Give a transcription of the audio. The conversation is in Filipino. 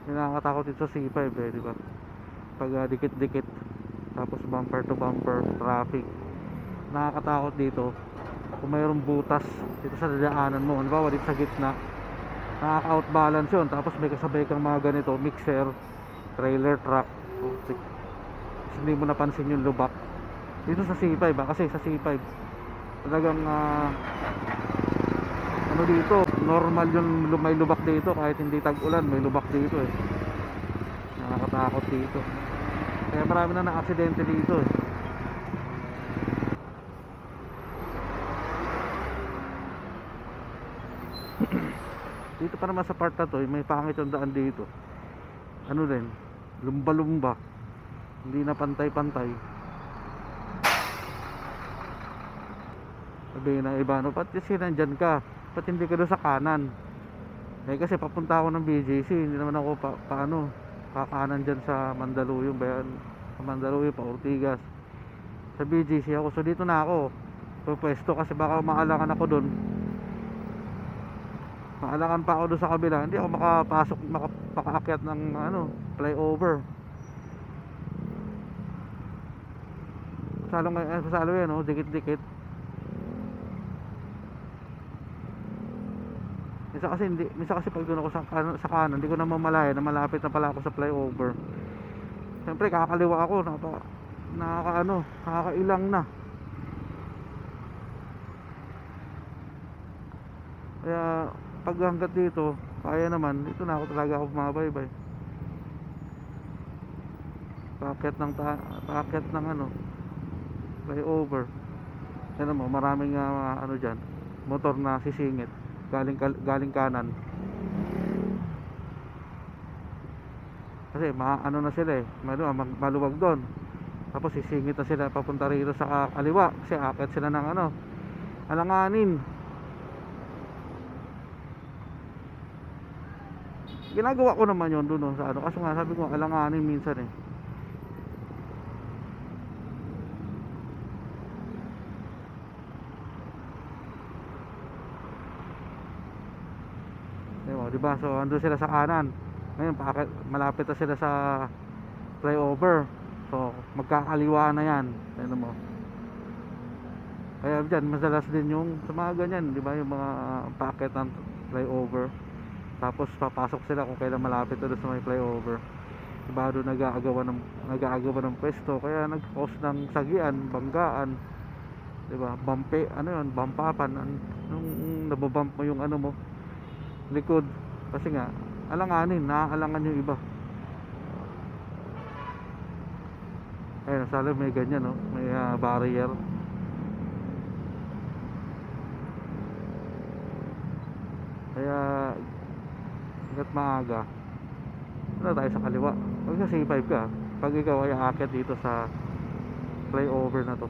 Nakakatakot dito sa C5 eh, di ba? Pag dikit-dikit, tapos bumper to bumper traffic, nakakatakot dito. Kung mayroong butas dito sa dadaanan mo, halimbawa dito sa gitna, nakaka-outbalance yun. Tapos may kasabay kang mga ganito, mixer, trailer truck, tapos hindi mo napansin yung lubak dito sa C5 kasi sa C5 talagang ano dito, normal yung may lubak dito. Kahit hindi tag-ulan, may lubak dito eh. Nakakatakot dito, kaya marami na aksidente dito eh. Dito pa naman sa part na to, may pangit yung daan dito. Ano din, lumba-lumba, hindi na pantay-pantay. Sabihin ng iba, no, ba't kasi nandyan ka? Ba't hindi ka doon sa kanan? Eh kasi papunta ako ng BGC, hindi naman ako paano kakanan dyan sa Mandaluyong ba yan? Sa Mandaluyong pa Ortigas, sa BGC ako. So dito na ako pupwesto kasi baka maalangan ako doon, maalangan pa ako doon sa kabila, hindi ako makapasok, makaakyat ng ano, flyover. Salo yan, oh, dikit-dikit. Minsan kasi pag doon ako sa kanan, hindi ko na mamalayan na malapit na pala ako sa flyover. Siyempre kakaliwa ako, nakakailang na. Kaya pag hanggat dito, kaya naman, dito na ako talaga ako bumabaybay. Paakyat ng ano, flyover. Yan mo, maraming ano dyan, motor na sisingit galing kanan. Kasi ano na sila eh, maluwag doon. Tapos sisingit na sila papunta rito sa kaliwa kasi aakyat sila ng ano, alanganin. Ginagawa ko naman yun doon sa ano, kasi nga sabi ko alanganin minsan eh. Diba? So andun sila sa kanan. Ngayon malapit na sila sa flyover. So magkakaliwa na yan. Ano mo? Kaya dyan madalas din yung sa mga ganyan, di ba? Yung mga packet ng flyover. Tapos papasok sila kung kailan malapit na sa may flyover. Diba doon nag-aagawan ng pwesto. Kaya nag-cause ng sagian, banggaan. Diba? Ano yun? Bumpapan. Nung nababump mo yung ano mo, likod, kasi nga alanganin, naaalangan yung iba. Ayun, salo may ganyan, no? May barrier. Kaya hanggat maaga wala tayo sa kaliwa. Pag sa C5 ka, pag ikaw ay aakyat dito sa flyover na to,